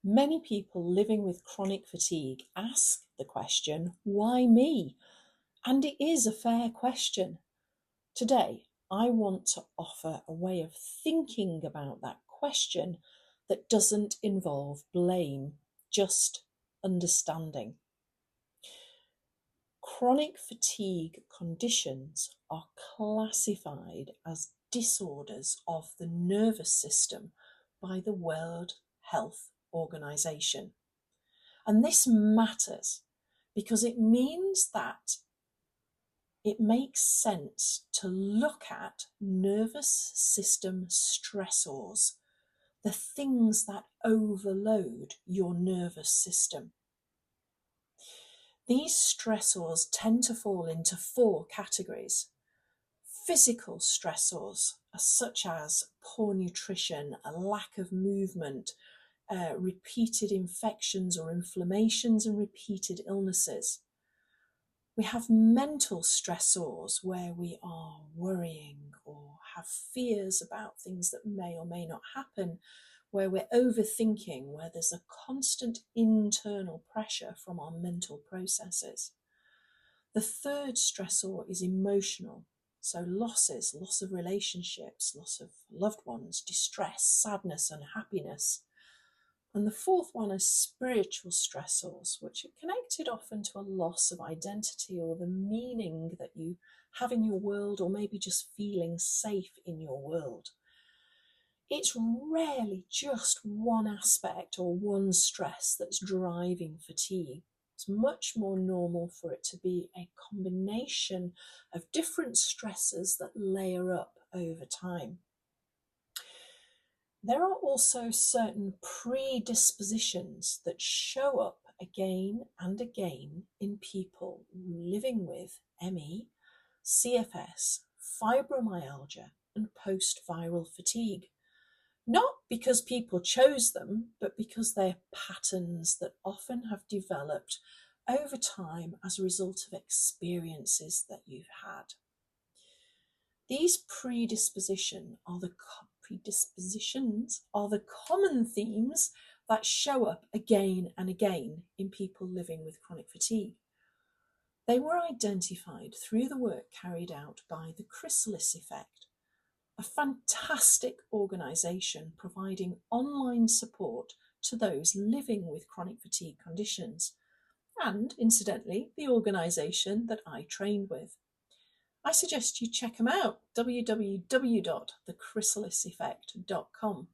Many people living with chronic fatigue ask the question, why me? And it is a fair question. Today, I want to offer a way of thinking about that question that doesn't involve blame, just understanding. Chronic fatigue conditions are classified as disorders of the nervous system by the World Health Organization. And this matters because it means that it makes sense to look at nervous system stressors, the things that overload your nervous system. These stressors tend to fall into four categories. Physical stressors, such as poor nutrition, a lack of movement, repeated infections or inflammations, and repeated illnesses. We have mental stressors where we are worrying or have fears about things that may or may not happen, where we're overthinking, where there's a constant internal pressure from our mental processes. The third stressor is emotional. So loss of relationships, loss of loved ones, distress, sadness, unhappiness. And the fourth one is spiritual stressors, which are connected often to a loss of identity or the meaning that you have in your world, or maybe just feeling safe in your world. It's rarely just one aspect or one stress that's driving fatigue. It's much more normal for it to be a combination of different stresses that layer up over time. There are also certain predispositions that show up again and again in people living with ME, CFS, fibromyalgia, and post-viral fatigue. Not because people chose them, but because they're patterns that often have developed over time as a result of experiences that you've had. These predispositions are the common themes that show up again and again in people living with chronic fatigue. They were identified through the work carried out by the Chrysalis Effect, a fantastic organisation providing online support to those living with chronic fatigue conditions, and incidentally, the organisation that I trained with. I suggest you check them out, www.thechrysaliseffect.com.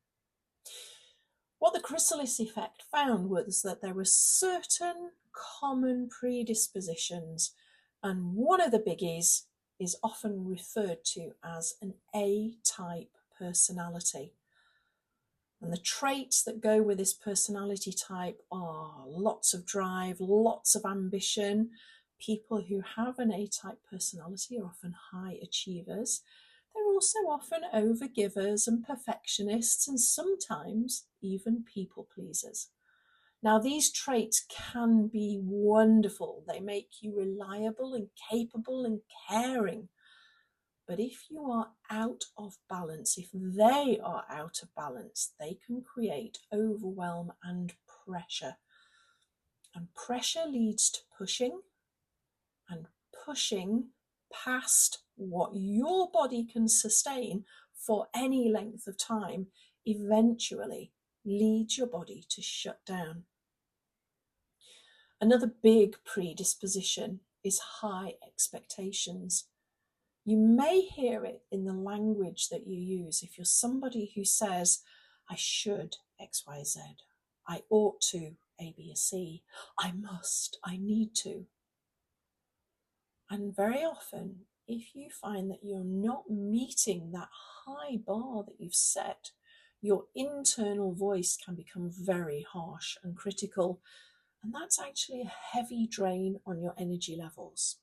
What the Chrysalis Effect found was that there were certain common predispositions, and one of the biggies is often referred to as an A-type personality. And the traits that go with this personality type are lots of drive, lots of ambition. People who have an A-type personality are often high achievers. They're also often overgivers and perfectionists, and sometimes even people pleasers. Now, these traits can be wonderful. They make you reliable and capable and caring. But if you are out of balance, if they are out of balance, they can create overwhelm and pressure. And pressure leads to pushing, and pushing past what your body can sustain for any length of time eventually leads your body to shut down. Another big predisposition is high expectations. You may hear it in the language that you use. If you're somebody who says, I should X, Y, Z, I ought to A, B, C, I must, I need to. And very often, if you find that you're not meeting that high bar that you've set, your internal voice can become very harsh and critical. And that's actually a heavy drain on your energy levels.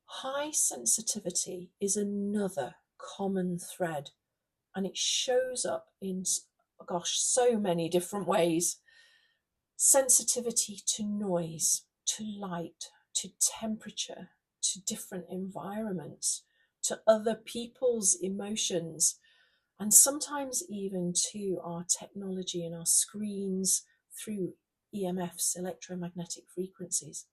High sensitivity is another common thread, and it shows up in, so many different ways. Sensitivity to noise, to light, to temperature, to different environments, to other people's emotions, and sometimes even to our technology and our screens through EMFs, electromagnetic frequencies.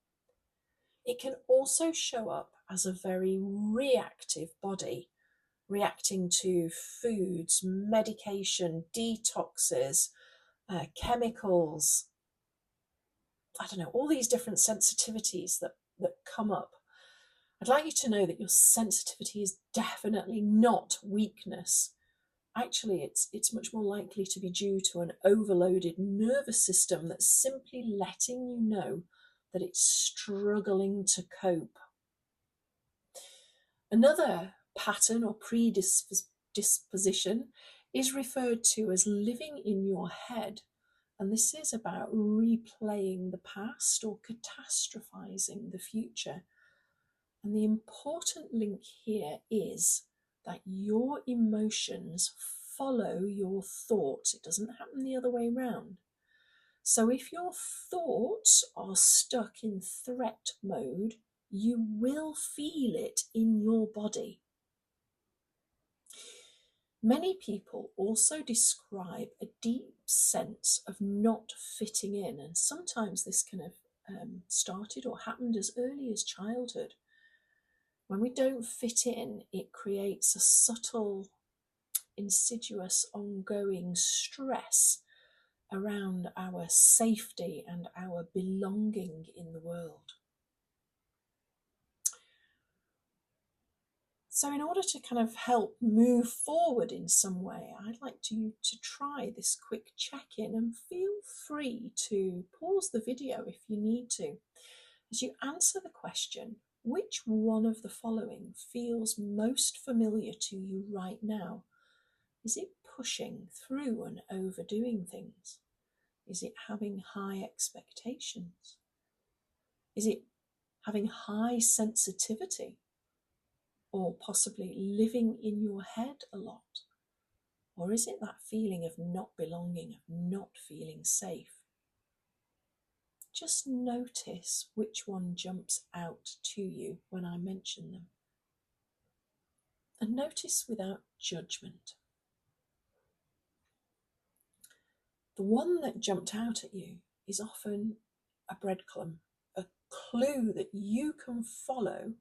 It can also show up as a very reactive body, reacting to foods, medication, detoxes, chemicals, I don't know, all these different sensitivities that come up. I'd like you to know that your sensitivity is definitely not weakness. Actually, it's much more likely to be due to an overloaded nervous system that's simply letting you know that it's struggling to cope. Another pattern or predisposition is referred to as living in your head, and this is about replaying the past or catastrophizing the future. And the important link here is that your emotions follow your thoughts. It doesn't happen the other way around. So if your thoughts are stuck in threat mode, you will feel it in your body. Many people also describe a deep sense of not fitting in, and sometimes this can have started or happened as early as childhood. When we don't fit in, it creates a subtle, insidious, ongoing stress around our safety and our belonging in the world. So in order to kind of help move forward in some way, I'd like you to try this quick check-in, and feel free to pause the video if you need to. As you answer the question, which one of the following feels most familiar to you right now? Is it pushing through and overdoing things? Is it having high expectations? Is it having high sensitivity? Or possibly living in your head a lot? Or is it that feeling of not belonging, of not feeling safe? Just notice which one jumps out to you when I mention them. And notice without judgment. The one that jumped out at you is often a breadcrumb, a clue that you can follow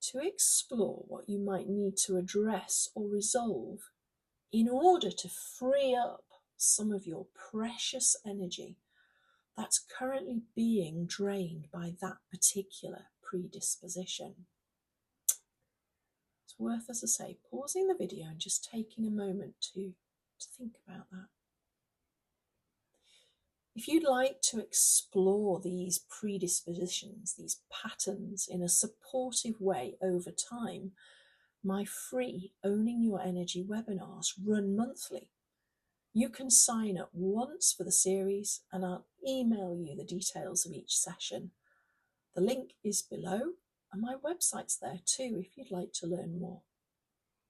to explore what you might need to address or resolve in order to free up some of your precious energy that's currently being drained by that particular predisposition. It's worth, as I say, pausing the video and just taking a moment to think about that. If you'd like to explore these predispositions, these patterns in a supportive way over time, my free Owning Your Energy webinars run monthly. You can sign up once for the series, and I'll email you the details of each session. The link is below, and my website's there too if you'd like to learn more.